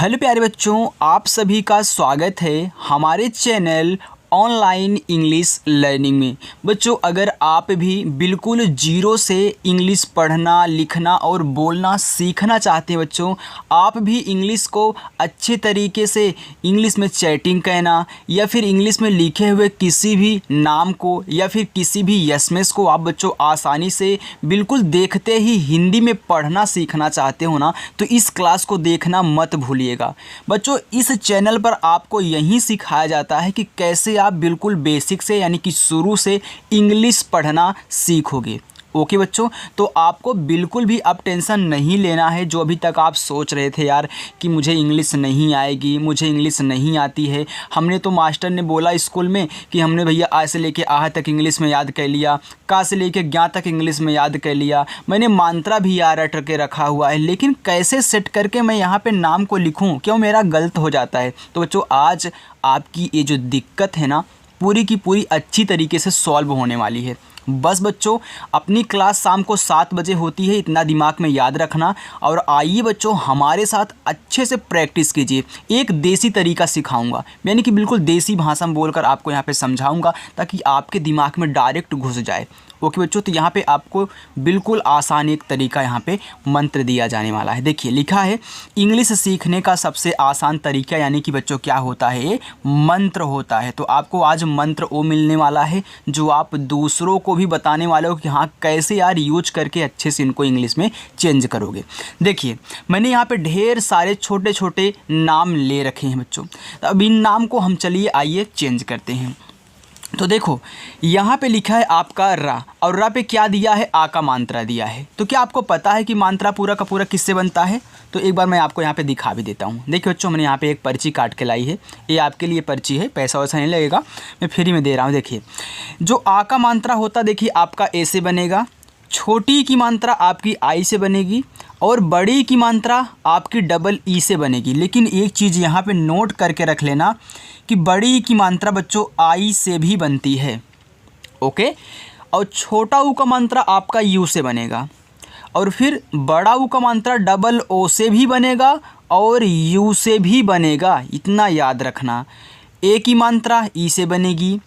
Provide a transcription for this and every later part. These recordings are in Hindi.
हेलो प्यारे बच्चों, आप सभी का स्वागत है हमारे चैनल ऑनलाइन इंग्लिश लर्निंग में। बच्चों, अगर आप भी बिल्कुल जीरो से इंग्लिश पढ़ना, लिखना और बोलना सीखना चाहते हैं बच्चों, आप भी इंग्लिश को अच्छे तरीके से इंग्लिश में चैटिंग कहना या फिर इंग्लिश में लिखे हुए किसी भी नाम को या फिर किसी भी यस को आप बच्चों आसानी से बिल्कुल देखते ही हिंदी में पढ़ना सीखना चाहते हो ना, तो इस क्लास को देखना मत भूलिएगा। बच्चों, इस चैनल पर आपको यही सिखाया जाता है कि कैसे आप बिल्कुल बेसिक से यानी कि शुरू से इंग्लिश पढ़ना सीखोगे। ओके बच्चों, तो आपको बिल्कुल भी अब टेंशन नहीं लेना है। जो अभी तक आप सोच रहे थे यार कि मुझे इंग्लिश नहीं आएगी, मुझे इंग्लिश नहीं आती है, हमने तो मास्टर ने बोला स्कूल में कि हमने भैया आ से लेके आह तक इंग्लिश में याद कर लिया, का से लेके ज्ञा तक इंग्लिश में याद कर लिया, मैंने मात्रा भी याद रट के रखा हुआ है, लेकिन कैसे सेट करके मैं यहाँ पे नाम को लिखूँ, क्यों मेरा गलत हो जाता है। तो बच्चों, आज आपकी ये जो दिक्कत है ना, पूरी की पूरी अच्छी तरीके से सॉल्व होने वाली है। बस बच्चों, अपनी क्लास शाम को 7 बजे होती है, इतना दिमाग में याद रखना। और आइए बच्चों, हमारे साथ अच्छे से प्रैक्टिस कीजिए। एक देसी तरीका सिखाऊंगा, यानी कि बिल्कुल देसी भाषा में बोलकर आपको यहाँ पे समझाऊंगा ताकि आपके दिमाग में डायरेक्ट घुस जाए। ओके बच्चों, तो यहाँ पे आपको बिल्कुल आसान एक तरीका यहाँ पे मंत्र दिया जाने वाला है। देखिए लिखा है, इंग्लिश सीखने का सबसे आसान तरीका, यानी कि बच्चों क्या होता है, ये मंत्र होता है। तो आपको आज मंत्र वो मिलने वाला है जो आप दूसरों को भी बताने वाले हो कि हाँ कैसे यार यूज करके अच्छे से इनको इंग्लिश में चेंज करोगे। देखिए, मैंने यहाँ पे ढेर सारे छोटे छोटे नाम ले रखे हैं बच्चों। तो अब इन नाम को हम चलिए आइए चेंज करते हैं। तो देखो, यहाँ पे लिखा है आपका रा, और रा पे क्या दिया है, आ का मात्रा दिया है। तो क्या आपको पता है कि मात्रा पूरा का पूरा किससे बनता है? तो एक बार मैं आपको यहाँ पे दिखा भी देता हूँ। देखिए बच्चों, मैंने यहाँ पे एक पर्ची काट के लाई है, ये आपके लिए पर्ची है, पैसा वैसा नहीं लगेगा, मैं फ्री में दे रहा हूँ। देखिए, जो आ का मात्रा होता, देखिए आपका ए से बनेगा, छोटी की मात्रा आपकी आई से बनेगी और बड़ी की मात्रा आपकी डबल ई से बनेगी। लेकिन एक चीज़ यहाँ पे नोट करके रख लेना कि बड़ी की मात्रा बच्चों आई से भी बनती है। ओके, और छोटा ऊ का मात्रा आपका यू से बनेगा, और फिर बड़ा ऊ का मात्रा डबल ओ से भी बनेगा और यू से भी बनेगा। इतना याद रखना। ए की मात्रा ई से बनेगी,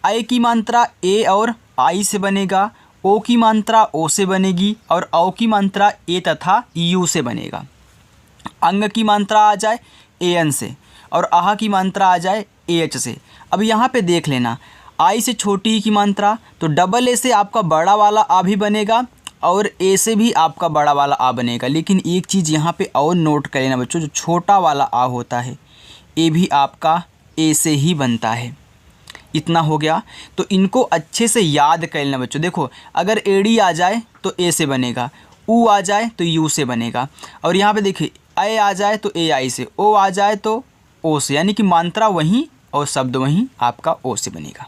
आई की मात्रा ए और आई से बनेगा, ओ की मात्रा ओ से बनेगी और औ की मात्रा ए तथा यू से बनेगा। अंग की मात्रा आ जाए ए एन से और आह की मात्रा आ जाए ए एच से। अब यहाँ पे देख लेना, आई से छोटी की मात्रा, तो डबल ए से आपका बड़ा वाला आ भी बनेगा और ए से भी आपका बड़ा वाला आ बनेगा। लेकिन एक चीज़ यहाँ पे और नोट कर लेना बच्चों, जो छोटा वाला आ होता है ए भी आपका ए से ही बनता है। इतना हो गया, तो इनको अच्छे से याद कर लेना बच्चों। देखो, अगर एडी आ जाए तो ए से बनेगा, ऊ आ जाए तो यू से बनेगा, और यहाँ पे देखिए ए आ जाए तो ए आई से, ओ आ जाए तो ओ से, यानी कि मात्रा वहीं और शब्द वहीं आपका ओ से बनेगा।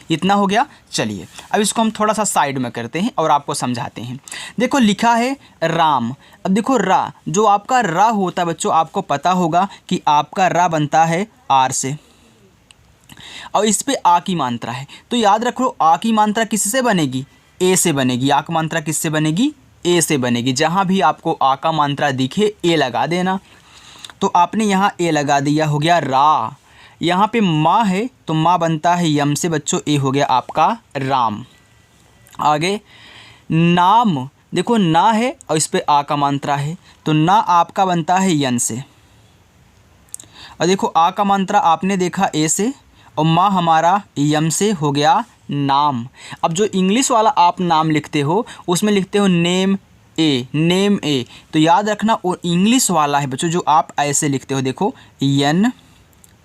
इतना हो गया। चलिए अब इसको हम थोड़ा सा साइड में करते हैं और आपको समझाते हैं। देखो लिखा है राम। अब देखो रा, जो आपका रा होता है बच्चों, आपको पता होगा कि आपका रा बनता है आर से, और इस पे आ की मात्रा है। तो याद रखो, आ की मात्रा किससे बनेगी, ए से बनेगी। आ की मात्रा किससे बनेगी, ए से बनेगी। जहाँ भी आपको आ का मात्रा दिखे ए लगा देना। तो आपने यहाँ ए लगा दिया, हो गया रा। यहाँ पे माँ है तो माँ बनता है यम से बच्चों, ए हो गया आपका राम। आगे नाम, देखो ना है और इस पे आ का मात्रा है, तो ना आपका बनता है यन से। और देखो आ का मात्रा आपने देखा ए से और माँ हमारा यम से, हो गया नाम। अब जो इंग्लिश वाला आप नाम लिखते हो उसमें लिखते हो नेम ए, नेम ए। तो याद रखना वो इंग्लिश वाला है बच्चों, जो आप ऐसे लिखते हो, देखो एन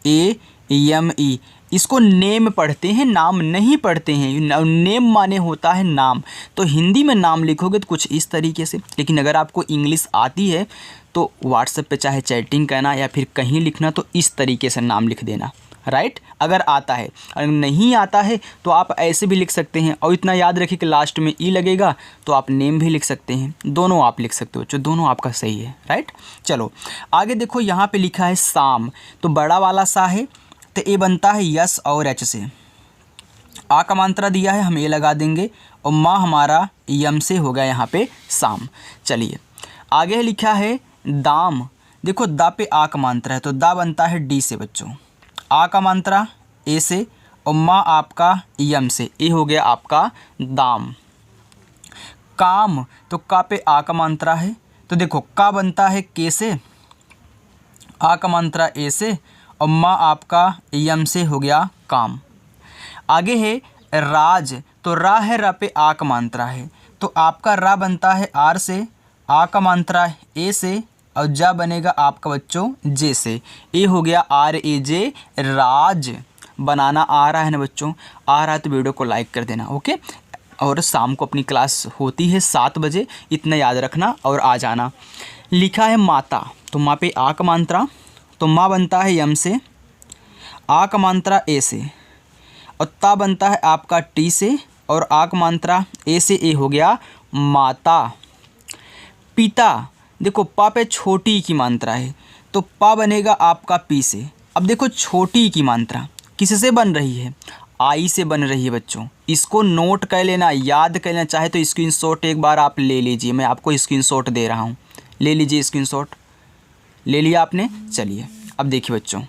ए एम ई, इसको नेम पढ़ते हैं, नाम नहीं पढ़ते हैं। नेम माने होता है नाम। तो हिंदी में नाम लिखोगे तो कुछ इस तरीके से, लेकिन अगर आपको इंग्लिश आती है तो व्हाट्सएप पे चाहे चैटिंग करना या फिर कहीं लिखना, तो इस तरीके से नाम लिख देना, राइट। अगर आता है, अगर नहीं आता है तो आप ऐसे भी लिख सकते हैं। और इतना याद रखिए कि लास्ट में ई लगेगा तो आप नेम भी लिख सकते हैं, दोनों आप लिख सकते हो, जो दोनों आपका सही है, राइट। चलो आगे देखो, यहाँ पे लिखा है शाम, तो बड़ा वाला सा है तो ए बनता है यस और एच से। आ का मात्रा दिया है, हम ए लगा देंगे, और माँ हमारा यम से, हो गया यहाँ पे शाम। चलिए आगे लिखा है दाम। देखो दा पे आ का मात्रा है तो दा बनता है डी से बच्चों, आ का मात्रा ए से और माँ आपका यम से, ए हो गया आपका दाम। काम तो का पे आ का मात्रा है तो देखो का बनता है के से, आ का मात्रा ए से और माँ आपका यम से, हो गया काम। आगे है राज तो रा है, रा पे आ का मात्रा है तो आपका रा बनता है आर से, आ का मात्रा ए से और जा बनेगा आपका बच्चों जे से, ए हो गया आर ए जे राज। बनाना आ रहा है ना बच्चों, आ रहा है तो वीडियो को लाइक कर देना, ओके। और शाम को अपनी क्लास होती है 7 बजे, इतना याद रखना और आ जाना। लिखा है माता तो माँ पे आ का मात्रा तो माँ बनता है यम से, आ का मात्रा ए से और ता बनता है आपका टी से और आ का मात्रा ए से, ए हो गया माता। पिता देखो पा पे छोटी की मात्रा है तो पा बनेगा आपका पी से। अब देखो छोटी की मात्रा किससे बन रही है, आई से बन रही है बच्चों। इसको नोट कर लेना, याद कर लेना, चाहे तो स्क्रीनशॉट एक बार आप ले लीजिए, मैं आपको स्क्रीनशॉट दे रहा हूँ, ले लीजिए स्क्रीनशॉट। ले लिया आपने, चलिए अब देखिए बच्चों,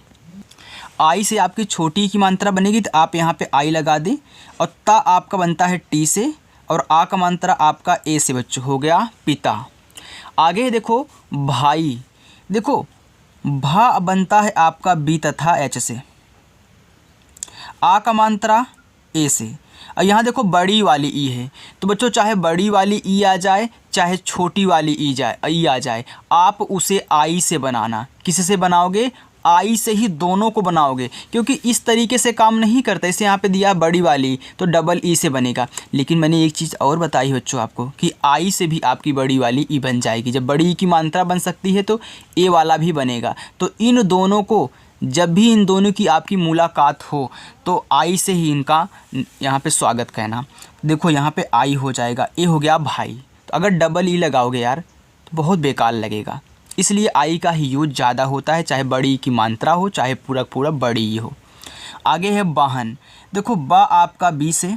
आई से आपकी छोटी की मात्रा बनेगी तो आप यहाँ पे आई लगा दें और ता आपका बनता है टी से और आ का मात्रा आपका ए से बच्चों, हो गया पिता। आगे देखो भाई, देखो भा बनता है आपका बी तथा एच से, आ का मात्रा ए से और यहाँ देखो बड़ी वाली ई है तो बच्चों चाहे बड़ी वाली ई आ जाए चाहे छोटी वाली ई आ जाए, आप उसे आई से बनाना। किससे बनाओगे, आई से ही दोनों को बनाओगे, क्योंकि इस तरीके से काम नहीं करता। इसे यहाँ पे दिया बड़ी वाली तो डबल ई से बनेगा। लेकिन मैंने एक चीज़ और बताई बच्चों आपको कि आई से भी आपकी बड़ी वाली ई बन जाएगी। जब बड़ी ई की मात्रा बन सकती है तो ए वाला भी बनेगा। तो इन दोनों को, जब भी इन दोनों की आपकी मुलाकात हो तो आई से ही इनका यहाँ पे स्वागत कहना। देखो यहाँ पे आई हो जाएगा, ए हो गया भाई। तो अगर डबल ई लगाओगे यार तो बहुत बेकार लगेगा, इसलिए आई का ही यूज ज़्यादा होता है, चाहे बड़ी की मात्रा हो चाहे पूरा पूरा बड़ी ही हो। आगे है वाहन, देखो बा आपका बी से,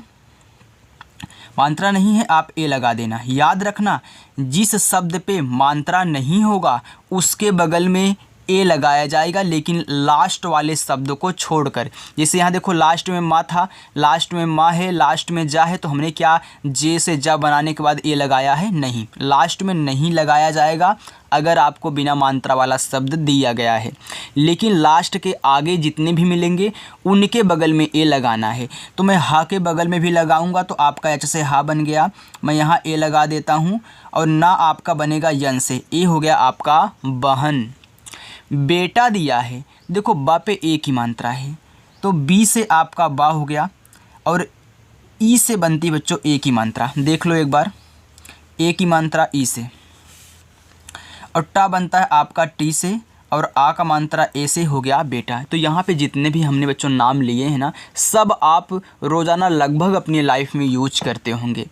मात्रा नहीं है आप ए लगा देना। याद रखना जिस शब्द पे मात्रा नहीं होगा उसके बगल में ए लगाया जाएगा, लेकिन लास्ट वाले शब्द को छोड़कर। जैसे यहाँ देखो लास्ट में माँ था, लास्ट में माँ है, लास्ट में जा है, तो हमने क्या जे से जा बनाने के बाद ए लगाया है, नहीं, लास्ट में नहीं लगाया जाएगा अगर आपको बिना मात्रा वाला शब्द दिया गया है। लेकिन लास्ट के आगे जितने भी मिलेंगे उनके बगल में ए लगाना है। तो मैं हा के बगल में भी लगाऊंगा तो आपका एच से हा बन गया, मैं यहाँ ए लगा देता हूँ और ना आपका बनेगा यन से, ए हो गया आपका बहन। बेटा दिया है, देखो बा पे ए की मात्रा है तो बी से आपका बा हो गया और ई से बनती बच्चों ए की मात्रा। देख लो एक बार, ए की मात्रा ई से और टा बनता है आपका टी से और आ का मात्रा ए से, हो गया बेटा। तो यहाँ पे जितने भी हमने बच्चों नाम लिए हैं ना, सब आप रोज़ाना लगभग अपनी लाइफ में यूज करते होंगे,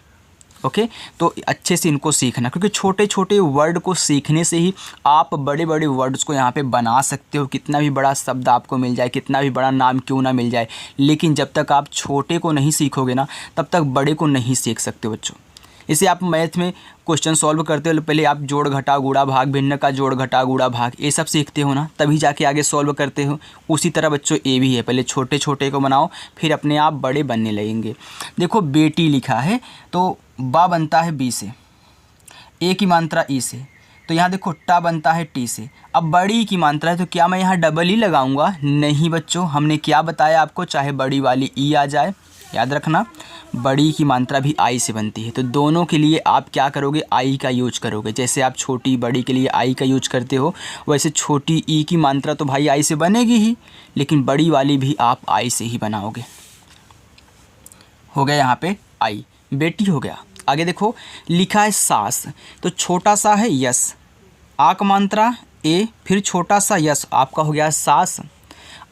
ओके। तो अच्छे से इनको सीखना, क्योंकि छोटे छोटे वर्ड को सीखने से ही आप बड़े बड़े वर्ड्स को यहाँ पे बना सकते हो। कितना भी बड़ा शब्द आपको मिल जाए, कितना भी बड़ा नाम क्यों ना मिल जाए, लेकिन जब तक आप छोटे को नहीं सीखोगे ना तब तक बड़े को नहीं सीख सकते बच्चों। इसे आप मैथ में क्वेश्चन सॉल्व करते हो पहले आप जोड़ घटा गुणा भाग, भिन्न का जोड़ घटा गुणा भाग, ये सब सीखते हो ना, तभी जाके आगे सॉल्व करते हो। उसी तरह बच्चों ए भी है, पहले छोटे छोटे को बनाओ फिर अपने आप बड़े बनने लगेंगे। देखो बेटी लिखा है तो बा बनता है बी से, ए की मात्रा ई से, तो यहाँ देखो टा बनता है टी से। अब बड़ी की मात्रा है तो क्या मैं यहाँ डबल ई लगाऊंगा, नहीं बच्चों, हमने क्या बताया आपको, चाहे बड़ी वाली ई आ जाए, याद रखना बड़ी की मात्रा भी आई से बनती है। तो दोनों के लिए आप क्या करोगे, आई का यूज करोगे। जैसे आप छोटी बड़ी के लिए आई का यूज करते हो, वैसे छोटी ई की मात्रा तो भाई आई से बनेगी ही, लेकिन बड़ी वाली भी आप आई से ही बनाओगे। हो गया यहाँ पे आई, बेटी हो गया। आगे देखो लिखा है सास, तो छोटा सा है यस, आ का मात्रा ए, फिर छोटा सा यस, आपका हो गया सास।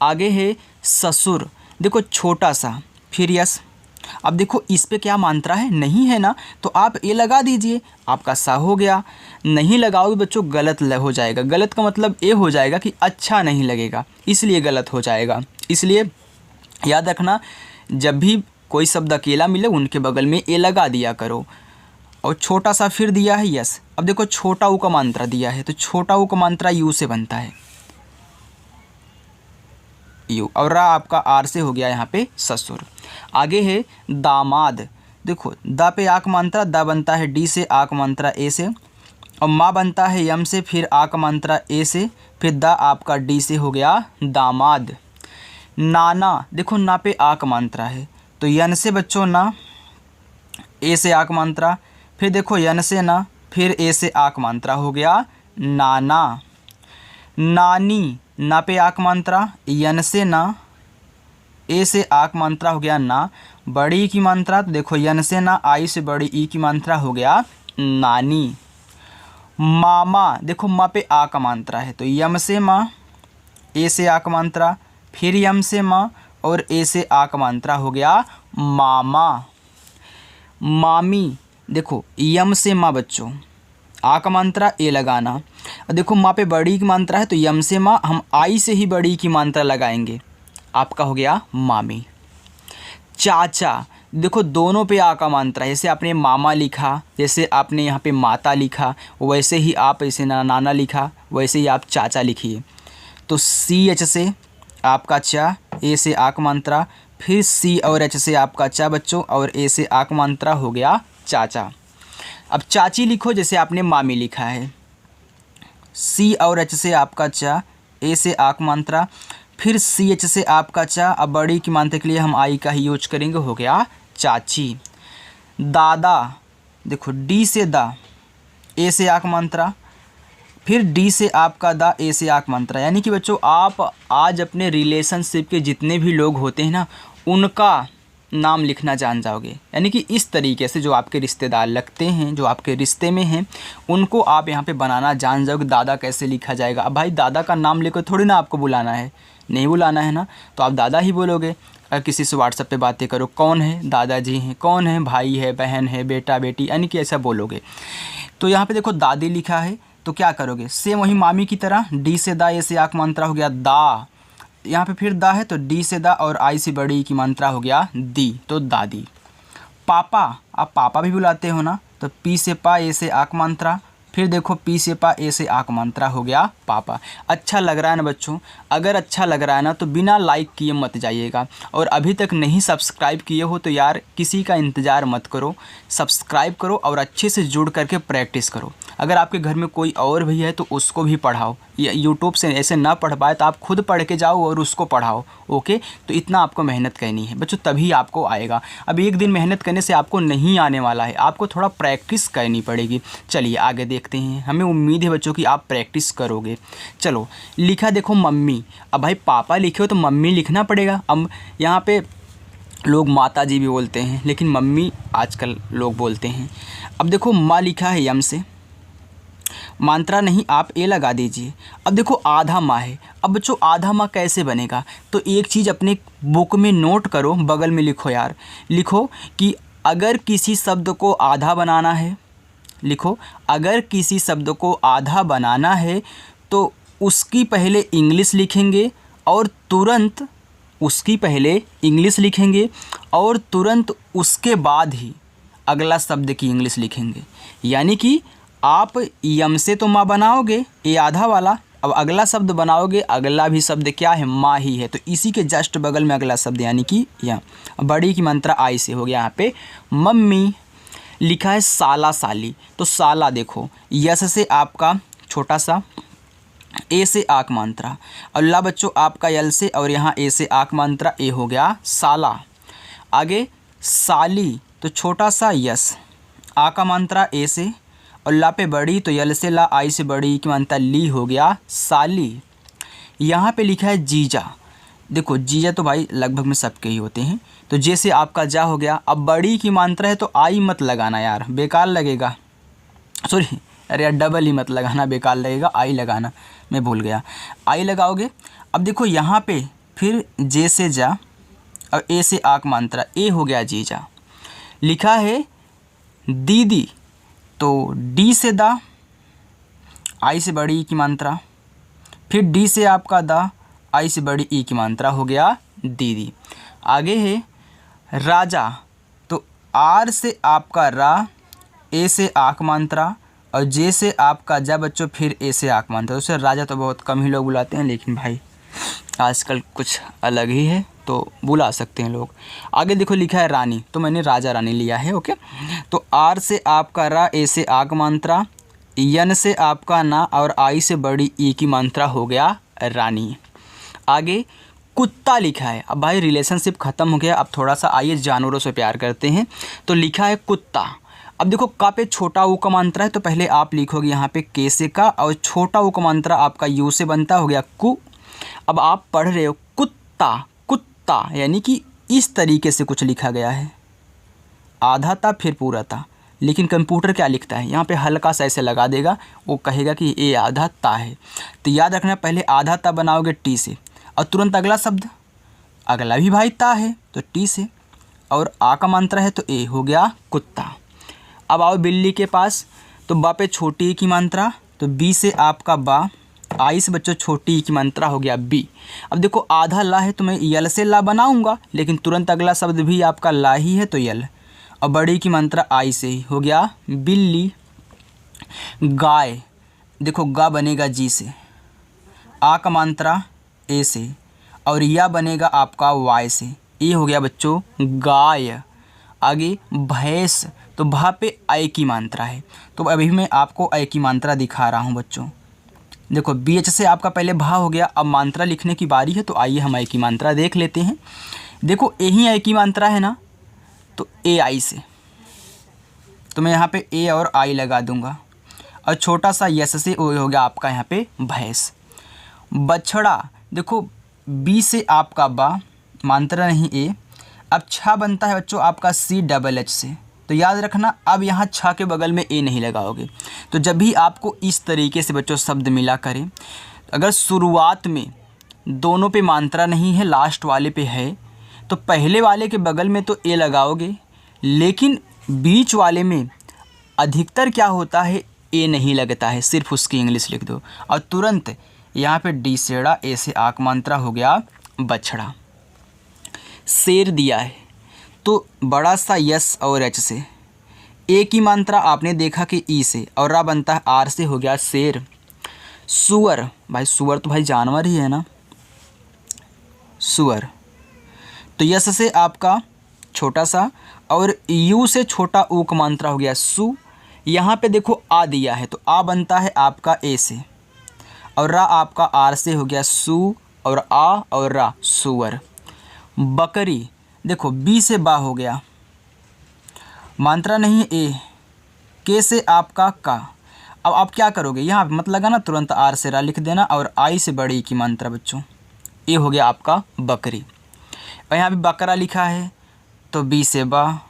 आगे है ससुर, देखो छोटा सा फिर यस। अब देखो इस पे क्या मात्रा है, नहीं है ना, तो आप ए लगा दीजिए, आपका सा हो गया। नहीं लगाओगे बच्चों गलत हो जाएगा, गलत का मतलब ए हो जाएगा कि अच्छा नहीं लगेगा, इसलिए गलत हो जाएगा। इसलिए याद रखना जब भी कोई शब्द अकेला मिले उनके बगल में ए लगा दिया करो। और छोटा सा फिर दिया है यस। अब देखो छोटा ऊ का मात्रा दिया है तो छोटा ऊ का मात्रा यू से बनता है, यू, और रा आपका आर से हो गया यहाँ पे ससुर। आगे है दामाद। देखो द पे आक मात्रा द बनता है डी से, आक मात्रा ए से, और माँ बनता है यम से, फिर आक मात्रा ए से, फिर द आपका डी से हो गया दामाद। नाना, देखो ना पे आक मात्रा है तो यन से बच्चों ना, ए से आक मात्रा, फिर देखो यन से ना, फिर ए से आक मात्रा हो गया नाना। नानी, ना पे आक मात्रा, यन से ना, ए से आक मात्रा हो गया ना, बड़ी की मात्रा तो देखो यन से ना, आई से बड़ी ई की मात्रा हो गया नानी। मामा, देखो माँ पे आ का मात्रा है तो यम से माँ, ए से आ का मात्रा, फिर यम से माँ और ए से आ का मात्रा हो गया मामा। मामी, देखो यम से माँ बच्चों, आ का मात्रा ए लगाना, देखो माँ पे बड़ी की मात्रा है तो यम से माँ, हम आई से ही बड़ी की मात्रा लगाएंगे, आपका हो गया मामी। चाचा, देखो दोनों पे आ का मात्रा है, जैसे आपने मामा लिखा, जैसे आपने यहाँ पे माता लिखा, वैसे ही आप ऐसे नाना लिखा, वैसे ही आप चाचा लिखिए। तो सी एच से आपका चा, ए से आक मात्रा, फिर सी और एच से आपका चा बच्चों, और ए से आक मात्रा हो गया चाचा। अब चाची लिखो जैसे आपने मामी लिखा है, सी और एच से आपका चा, ए से आक मात्रा, फिर सी एच से आपका चा, अब बड़ी की मात्रा के लिए हम आई का ही यूज करेंगे, हो गया चाची। दादा, देखो डी से दा, ए से आक मात्रा, फिर डी से आपका दा, ए से आक मात्रा, यानी कि बच्चों आप आज अपने रिलेशनशिप के जितने भी लोग होते हैं ना, उनका नाम लिखना जान जाओगे। यानी कि इस तरीके से जो आपके रिश्तेदार लगते हैं, जो आपके रिश्ते में हैं, उनको आप यहाँ पे बनाना जान जाओगे। दादा कैसे लिखा जाएगा, अब भाई दादा का नाम लेकर थोड़ी ना आपको बुलाना है, नहीं बुलाना है ना, तो आप दादा ही बोलोगे। अगर किसी से व्हाट्सएप पे बातें करो, कौन है, दादाजी हैं, कौन है, भाई है, बहन है, बेटा बेटी, यानी कि ऐसा बोलोगे। तो यहाँ पे देखो दादी लिखा है तो क्या करोगे, सेम वही मामी की तरह, डी से दा, ए से आक मात्रा हो गया दा, यहाँ पे फिर दा है तो डी से दा और आई से बड़ी की मात्रा हो गया दी, तो दादी। पापा, आप पापा भी बुलाते हो ना, तो पी से पा, ए से आक मात्रा, फिर देखो पी से पा, ए से आक मात्रा हो गया पापा। अच्छा लग रहा है ना बच्चों, अगर अच्छा लग रहा है ना तो बिना लाइक किए मत जाइएगा, और अभी तक नहीं सब्सक्राइब किए हो तो यार किसी का इंतज़ार मत करो, सब्सक्राइब करो और अच्छे से जुड़ करके प्रैक्टिस करो। अगर आपके घर में कोई और भी है तो उसको भी पढ़ाओ, या यूट्यूब से ऐसे ना पढ़ पाए तो आप खुद पढ़ के जाओ और उसको पढ़ाओ। ओके, तो इतना आपको मेहनत करनी है बच्चों, तभी आपको आएगा। अब एक दिन मेहनत करने से आपको नहीं आने वाला है, आपको थोड़ा प्रैक्टिस करनी पड़ेगी। चलिए आगे देखते हैं, हमें उम्मीद है बच्चों कि आप प्रैक्टिस करोगे। चलो लिखा देखो मम्मी, अब भाई पापा लिखे हो तो मम्मी लिखना पड़ेगा। अब यहाँ पे लोग माता जी भी बोलते हैं, लेकिन मम्मी आजकल लोग बोलते हैं। अब देखो माँ लिखा है यम से, मात्रा नहीं, आप ए लगा दीजिए। अब देखो आधा माँ है, अब बच्चों आधा माँ कैसे बनेगा, तो एक चीज़ अपने बुक में नोट करो, बगल में लिखो यार, लिखो कि अगर किसी शब्द को आधा बनाना है, लिखो अगर किसी शब्द को आधा बनाना है तो उसकी पहले इंग्लिश लिखेंगे और तुरंत उसकी पहले इंग्लिश लिखेंगे और तुरंत उसके बाद ही अगला शब्द की इंग्लिश लिखेंगे। यानी कि आप यम से तो माँ बनाओगे, ये आधा वाला, अब अगला शब्द बनाओगे, अगला भी शब्द क्या है, माँ ही है, तो इसी के जस्ट बगल में अगला शब्द यानी कि यम। बड़ी की मात्रा आई से हो गया यहाँ पे मम्मी। लिखा है साला साली, तो साला देखो यस से आपका छोटा सा, ए से आक मात्रा, और ला बच्चों आपका यल से, और यहाँ ए से आक मात्रा, ए हो गया साला। आगे साली, तो छोटा सा यस, आ का मात्रा ए से, और ला पे बड़ी तो यल से ला, आई से बड़ी की मात्रा ली, हो गया साली। यहाँ पे लिखा है जीजा, देखो जीजा तो भाई लगभग में सबके ही होते हैं, तो जैसे आपका जा हो गया। अब बड़ी की मात्रा है तो आई मत लगाना यार, बेकार लगेगा, सॉरी अरे यार डबल ही मत लगाना, बेकार लगेगा, आई लगाना, मैं भूल गया, आई लगाओगे। अब देखो यहाँ पे फिर जे से जा और ए से आक मात्रा, ए हो गया जीजा। लिखा है दीदी, तो डी से दा, आई से बड़ी की मात्रा, फिर डी से आपका दा, आई से बड़ी ई की मात्रा, हो गया दीदी। आगे है राजा, तो आर से आपका रा, ए से आक मात्रा, और जे से आपका जा बच्चों, फिर ए से आक मात्रा। उसे राजा तो बहुत कम ही लोग बुलाते हैं, लेकिन भाई आजकल कुछ अलग ही है तो बुला सकते हैं लोग। आगे देखो लिखा है रानी, तो मैंने राजा रानी लिया है। ओके, तो आर से आपका रा, ए से आक मात्रा, यन से आपका ना, और आई से बड़ी ई की मात्रा हो गया रानी। आगे कुत्ता लिखा है। अब भाई रिलेशनशिप ख़त्म हो गया, अब थोड़ा सा आइए जानवरों से प्यार करते हैं। तो लिखा है कुत्ता। अब देखो का पे छोटा ऊ का मात्रा है, तो पहले आप लिखोगे यहाँ पे के से का, और छोटा ऊ का मात्रा आपका यू से बनता हो गया कु। अब आप पढ़ रहे हो कुत्ता, कुत्ता यानी कि इस तरीके से कुछ लिखा गया है, आधा था फिर पूरा था। लेकिन कंप्यूटर क्या लिखता है, यहाँ पे हल्का सा ऐसे लगा देगा, वो कहेगा कि ये आधा ता है। तो याद रखना, पहले आधा ता बनाओगे टी से, और तुरंत अगला शब्द, अगला भी भाई ता है तो टी से, और आ का मात्रा है तो ए हो गया कुत्ता। अब आओ बिल्ली के पास, तो बा पे छोटी ई की मात्रा, तो बी से आपका बा, आई से बच्चों छोटी ई की मात्रा हो गया बी। अब देखो आधा ला है तो मैं यल से ला बनाऊंगा, लेकिन तुरंत अगला शब्द भी आपका ला ही है तो यल, और बड़ी की मात्रा आई से ही हो गया बिल्ली। गाय, देखो गा बनेगा जी से, आ का मात्रा ए से, और या बनेगा आपका वाई से, ये हो गया बच्चों गाय। आगे भैंस, तो भा पे आई की मात्रा है, तो अभी मैं आपको आई की मात्रा दिखा रहा हूँ बच्चों। देखो बी एच से आपका पहले भा हो गया, अब मात्रा लिखने की बारी है, तो आइए हम आई की मात्रा देख लेते हैं। देखो यही आई की मात्रा है ना, तो ए आई से, तो मैं यहाँ पे ए और आई लगा दूंगा, और छोटा सा यस से ओ हो गया आपका यहाँ पे भैंस। बछड़ा, देखो बी से आपका बा, मात्रा नहीं ए, अब छा बनता है बच्चों आपका सी डबल एच से, तो याद रखना अब यहाँ छा के बगल में ए नहीं लगाओगे। तो जब भी आपको इस तरीके से बच्चों शब्द मिला करें, अगर शुरुआत में दोनों पे मात्रा नहीं है, लास्ट वाले पे है, तो पहले वाले के बगल में तो ए लगाओगे, लेकिन बीच वाले में अधिकतर क्या होता है, ए नहीं लगता है, सिर्फ उसकी इंग्लिश लिख दो, और तुरंत यहाँ पे डी सेड़ा, ए से आक मात्रा हो गया बछड़ा। शेर दिया है, तो बड़ा सा यस और एच से, ए की मात्रा आपने देखा कि ई से, और रा बनता है आर से, हो गया शेर। सुअर, भाई सुअर तो भाई जानवर ही है ना, सुअर, तो यस से आपका छोटा सा, और यू से छोटा ऊ का मात्रा हो गया सु। यहाँ पे देखो आ दिया है, तो आ बनता है आपका ए से, और रा आपका आर से हो गया सु, और आ और रा सुअर। बकरी, देखो बी से बा हो गया, मात्रा नहीं है ए, के से आपका का। अब आप क्या करोगे, यहाँ पे मत लगाना, तुरंत आर से रा लिख देना, और आई से बड़ी की मात्रा बच्चों, ये हो गया आपका बकरी। और यहाँ पे बकरा लिखा है, तो बी से बा,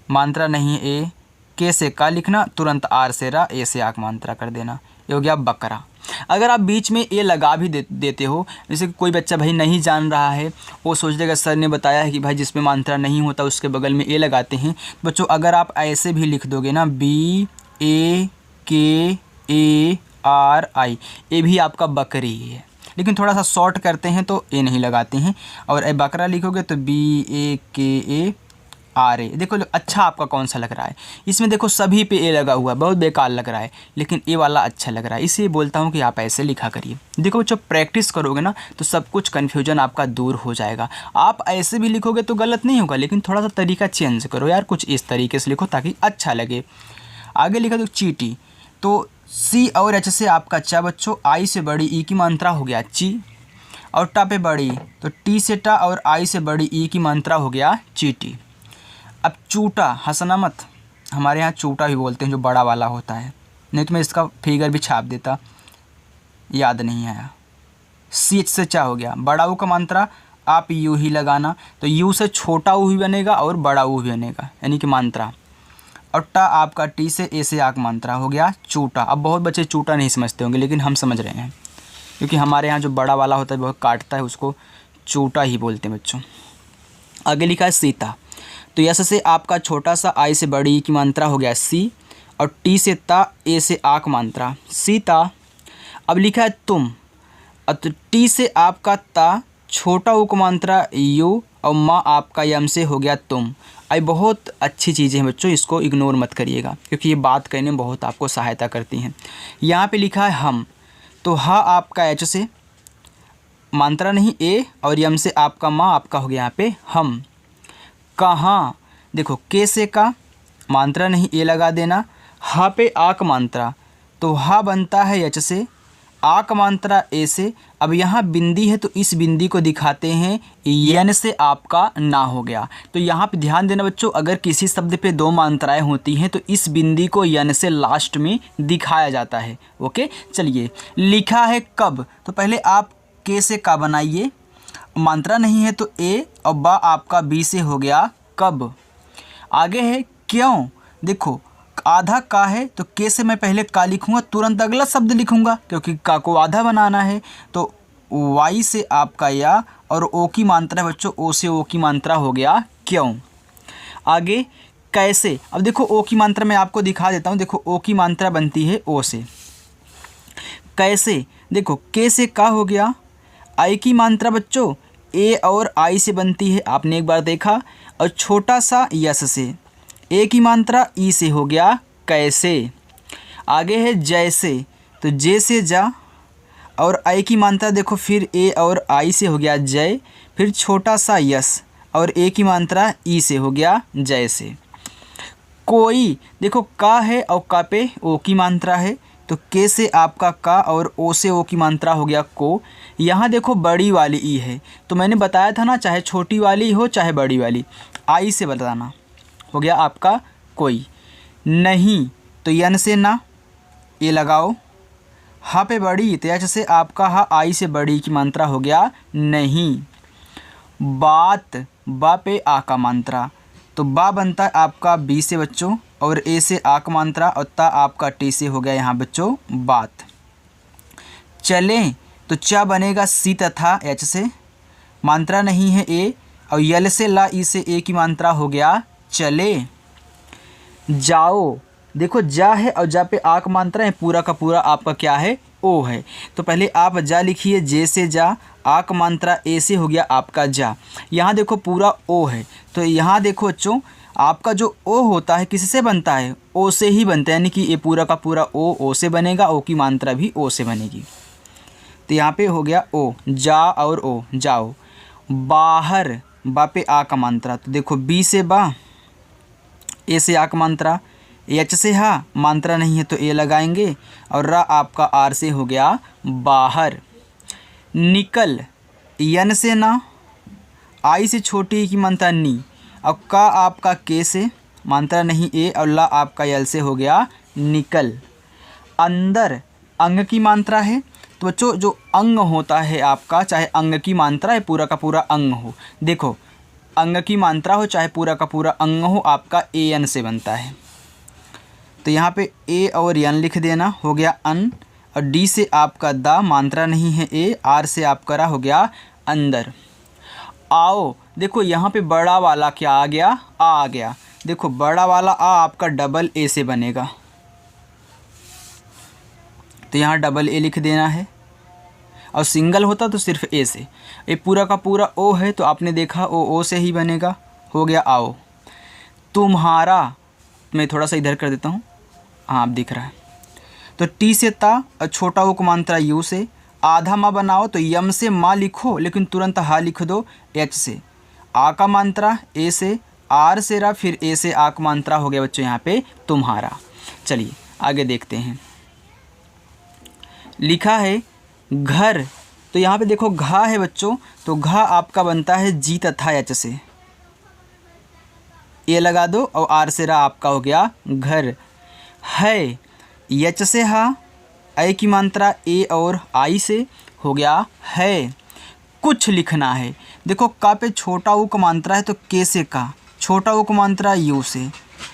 मात्रा नहीं है ए, के से का लिखना, तुरंत आर से रा, ए से आक मात्रा कर देना, ये हो गया बकरा। अगर आप बीच में ए लगा भी देते हो, जैसे कि कोई बच्चा भाई नहीं जान रहा है, वो सोच देगा सर ने बताया है कि भाई जिसमें मात्रा नहीं होता उसके बगल में ए लगाते हैं। बच्चों अगर आप ऐसे भी लिख दोगे ना, बी ए के ए आर आई, ये भी आपका बकरी ही है, लेकिन थोड़ा सा शॉर्ट करते हैं तो ए नहीं लगाते हैं। और ए बकरा लिखोगे तो बी ए के ए आर ए। देखो अच्छा आपका कौन सा लग रहा है, इसमें देखो सभी पे ए लगा हुआ है, बहुत बेकार लग रहा है, लेकिन ए वाला अच्छा लग रहा है, इसलिए बोलता हूँ कि आप ऐसे लिखा करिए। देखो जब प्रैक्टिस करोगे ना तो सब कुछ कन्फ्यूजन आपका दूर हो जाएगा। आप ऐसे भी लिखोगे तो गलत नहीं होगा, लेकिन थोड़ा सा तरीका चेंज करो यार, कुछ इस तरीके से लिखो ताकि अच्छा लगे। आगे लिखा तो चींटी, तो सी और एच से आपका चा बच्चों, आई से बड़ी ई की मात्रा हो गया ची, और टा पे बड़ी, तो टी से टा और आई से बड़ी ई की मात्रा हो गया चीटी। अब चूटा, हंसना मत, हमारे यहाँ चूटा भी बोलते हैं जो बड़ा वाला होता है, नहीं तो मैं इसका फिगर भी छाप देता, याद नहीं आया। सी एच से चा हो गया, बड़ा ऊ का मात्रा आप यू ही लगाना, तो यू से छोटा ऊ भी बनेगा और बड़ा ऊ भी बनेगा, यानी कि मात्रा। और टा आपका टी से ए से आक मात्रा हो गया चूटा। अब बहुत बच्चे चूटा नहीं समझते होंगे, लेकिन हम समझ रहे हैं, क्योंकि हमारे यहाँ जो बड़ा वाला होता है बहुत काटता है, उसको चूटा ही बोलते हैं बच्चों। आगे लिखा है सीता, तो यस से आपका छोटा सा, आई से बड़ी ई की मात्रा हो गया सी, और टी से ता, ए से आक मात्रा सीता। अब लिखा है तुम, अब तो टी से आपका ता, छोटा ऊ का मात्रा यू, और माँ आपका यम से हो गया तुम। आई बहुत अच्छी चीज़ें हैं बच्चों, इसको इग्नोर मत करिएगा क्योंकि ये बात करने में बहुत आपको सहायता करती हैं। यहाँ पे लिखा है हम, तो हा आपका एच से, मात्रा नहीं ए, और यम से आपका माँ आपका हो गया यहाँ पे हम। कहाँ, देखो के से का, मात्रा नहीं ए लगा देना। हा पे आक मात्रा, तो हा बनता है एच से, आक मात्रा ए से। अब यहाँ बिंदी है तो इस बिंदी को दिखाते हैं यन से आपका ना हो गया। तो यहाँ पे ध्यान देना बच्चों, अगर किसी शब्द पे दो मात्राएं होती हैं तो इस बिंदी को यन से लास्ट में दिखाया जाता है। ओके, चलिए लिखा है कब, तो पहले आप के से का बनाइए, मात्रा नहीं है तो ए, और बा आपका बी से हो गया कब। आगे है क्यों, देखो आधा का है तो के से मैं पहले का लिखूंगा, तुरंत अगला शब्द लिखूंगा क्योंकि का को आधा बनाना है। तो वाई से आपका या, और ओ की मात्रा है बच्चों, ओ से ओ की मात्रा हो गया क्यों। आगे कैसे, अब देखो ओ की मात्रा मैं आपको दिखा देता हूँ। देखो ओ की मात्रा बनती है ओ से। कैसे, देखो के से का हो गया, आई की मात्रा बच्चों ए और आई से बनती है, आपने एक बार देखा। और छोटा सा यस से, ए की मात्रा ई से हो गया कैसे। आगे है जैसे, तो जे से जा, और आई की मात्रा देखो फिर ए और आई से हो गया जय, फिर छोटा सा यस, और ए की मात्रा ई से हो गया जैसे। कोई, देखो का है और का पे ओ की मात्रा है, तो के से आपका का और ओ से ओ की मात्रा हो गया को। यहाँ देखो बड़ी वाली ई है, तो मैंने बताया था ना, चाहे छोटी वाली हो चाहे बड़ी वाली, आई से बताना, हो गया आपका कोई। नहीं, तो यन से ना, ये लगाओ। हा पे बड़ी, तो एच से आपका हा आई से बड़ी की मात्रा हो गया नहीं। बात, बा पे आ का मात्रा, तो बा बनता है आपका बी से बच्चों, और ए से आ का मात्रा, और ता आपका टी से हो गया यहाँ बच्चों बात। चलें, तो चा बनेगा सी तथा एच से, मात्रा नहीं है ए, और यल से ला ई से ए की मात्रा हो गया चले। जाओ, देखो जा है और जा पे आक मात्रा है, पूरा का पूरा आपका क्या है ओ है। तो पहले आप जा लिखिए, जे से जा, आक मात्रा ए से हो गया आपका जा। यहाँ देखो पूरा ओ है, तो यहाँ देखो बच्चों आपका जो ओ होता है किससे बनता है, ओ से ही बनता है, यानी कि ये पूरा का पूरा ओ से बनेगा, ओ की मात्रा भी ओ से बनेगी। तो यहाँ पे हो गया ओ, जा और ओ जाओ। बाहर, बा पे आ का मात्रा, तो देखो बी से बा, ए से आ का मात्रा, एच से हा, मात्रा नहीं है तो ए लगाएंगे, और रा आपका आर से हो गया बाहर। निकल, यन से ना, आई से छोटी की मात्रा नी, अब का आपका के से, मात्रा नहीं ए, और ला आपका यल से हो गया निकल। अंदर, अंग की मात्रा है, तो बच्चों जो अंग होता है आपका, चाहे अंग की मात्रा है पूरा का पूरा अंग हो, देखो अंग की मात्रा हो चाहे पूरा का पूरा अंग हो, आपका ए एन से बनता है। तो यहाँ पे ए और एन लिख देना, हो गया अन, और डी से आपका दा, मात्रा नहीं है ए, आर से आपका रा, हो गया अंदर। आओ, देखो यहाँ पे बड़ा वाला क्या आ गया, आ गया। देखो बड़ा वाला आ आपका डबल ए से बनेगा, तो यहाँ डबल ए लिख देना है, और सिंगल होता तो सिर्फ ए से। ये पूरा का पूरा ओ है, तो आपने देखा ओ से ही बनेगा, हो गया आओ। तुम्हारा, मैं थोड़ा सा इधर कर देता हूँ, हाँ आप दिख रहा है। तो टी से ता, और छोटा ओ को मात्रा यू से, आधा माँ बनाओ तो यम से माँ लिखो, लेकिन तुरंत हा लिख दो एच से। आ का मात्रा ए से, आर से रा, फिर ए से आ का मात्रा, हो गया बच्चों यहाँ पे तुम्हारा। चलिए आगे देखते हैं। लिखा है घर, तो यहाँ पे देखो घा है बच्चों, तो घा आपका बनता है जी तथा एच से, ए लगा दो, और आर से रा आपका हो गया घर। है, एच से हा, ए की मात्रा ए और आई से, हो गया है। कुछ लिखना है, देखो का पे छोटा ऊ का मात्रा है, तो के से का, छोटा ऊ का मात्रा यू से,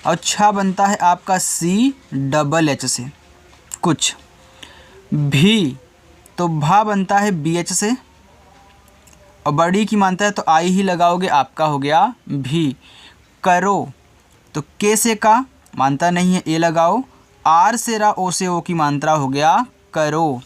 और छा बनता है आपका सी डबल एच से कुछ। भी, तो भा बनता है बी एच से, और बड़ी की मात्रा है तो आई ही लगाओगे, आपका हो गया भी। करो, तो के से का, मात्रा नहीं है ए लगाओ, आर से रा, ओ से ओ की मात्रा, हो गया करो।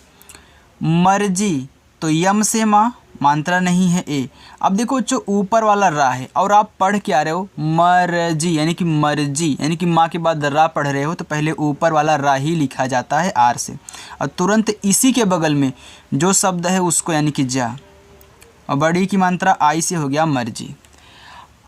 मर्जी, तो यम से माँ, मात्रा नहीं है ए। अब देखो जो ऊपर वाला रा है और आप पढ़ के आ रहे हो मर्जी, यानी कि मर्जी, यानी कि माँ के बाद रा पढ़ रहे हो तो पहले ऊपर वाला रा ही लिखा जाता है आर से, और तुरंत इसी के बगल में जो शब्द है उसको यानी कि जा, और बड़ी की मात्रा आई से हो गया मर्जी।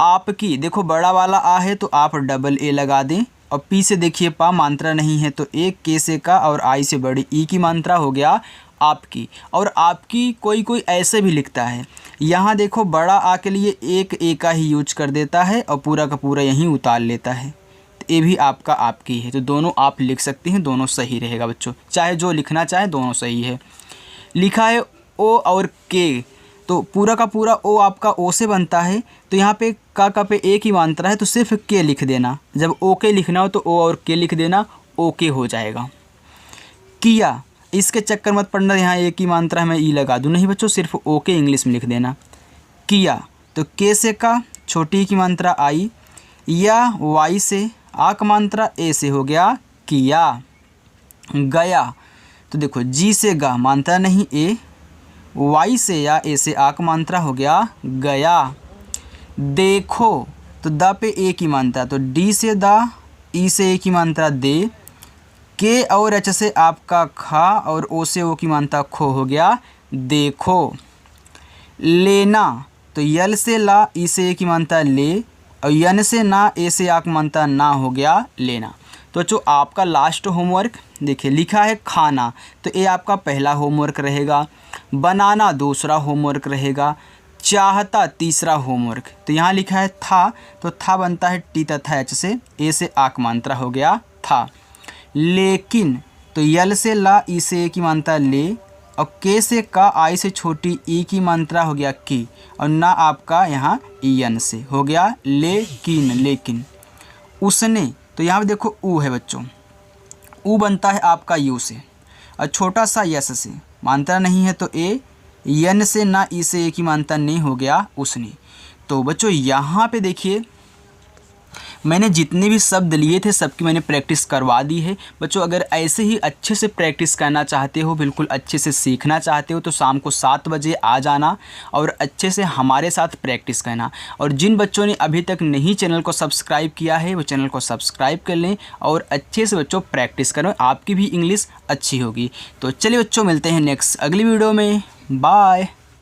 आपकी, देखो बड़ा वाला आ है तो आप डबल ए लगा दें, और पी से देखिए पा, मात्रा नहीं है तो एक, के से का, और आई से बड़ी ई की मात्रा हो गया आपकी। और आपकी कोई कोई ऐसे भी लिखता है, यहाँ देखो बड़ा आ के लिए एक ए का ही यूज कर देता है और पूरा का पूरा यहीं उतार लेता है, तो ये भी आपका आपकी है। तो दोनों आप लिख सकते हैं, दोनों सही रहेगा बच्चों, चाहे जो लिखना चाहे दोनों सही है। लिखा है ओ और के, तो पूरा का पूरा ओ आपका ओ से बनता है, तो यहाँ पे का पे एक ही मात्रा है तो सिर्फ के लिख देना, जब ओ के लिखना हो तो ओ और के लिख देना, ओके हो जाएगा। किया, इसके चक्कर मत पड़ना यहाँ एक ही मात्रा है मैं ई लगा दूँ, नहीं बच्चों सिर्फ ओके इंग्लिश में लिख देना। किया तो के से का, छोटी की मात्रा आई, या वाई से आ का मात्रा ए से हो गया किया। गया तो देखो जी से गा, मात्रा नहीं ए, वाई से या ए से आ का मात्रा हो गया गया। देखो तो द पे ए की मात्रा, तो डी से दा, ई से ए की मात्रा दे, के और एच से आपका खा, और ओ से ओ की मात्रा खो हो गया देखो। लेना तो यल से ला, ई से ए की मात्रा ले, और यन से ना, ए से आ की मात्रा ना हो गया लेना। तो जो आपका लास्ट होमवर्क देखिए लिखा है खाना, तो ये आपका पहला होमवर्क रहेगा, बनाना दूसरा होमवर्क रहेगा, चाहता तीसरा होमवर्क। तो यहाँ लिखा है था, तो था बनता है टी तथा एच से, ए से आक मात्रा हो गया था। लेकिन तो यल से ला, ई से ए की मात्रा ले, और के से का, आई से छोटी ई की मात्रा हो गया की, और ना आपका यहाँ ईयन से हो गया लेकिन। लेकिन उसने, तो यहाँ पे देखो ऊ है बच्चों, ऊ बनता है आपका यू से, और छोटा सा यस से, मात्रा नहीं है तो ए, यन से ना, ई से ए की मात्रा नहीं हो गया उसने। तो बच्चों यहाँ पे देखिए मैंने जितने भी शब्द लिए थे सबकी मैंने प्रैक्टिस करवा दी है बच्चों। अगर ऐसे ही अच्छे से प्रैक्टिस करना चाहते हो, बिल्कुल अच्छे से सीखना चाहते हो, तो शाम को 7 बजे आ जाना और अच्छे से हमारे साथ प्रैक्टिस करना। और जिन बच्चों ने अभी तक नहीं चैनल को सब्सक्राइब किया है वो चैनल को सब्सक्राइब कर लें और अच्छे से बच्चों प्रैक्टिस करें, आपकी भी इंग्लिश अच्छी होगी। तो चलिए बच्चों मिलते हैं नेक्स्ट अगली वीडियो में, बाय।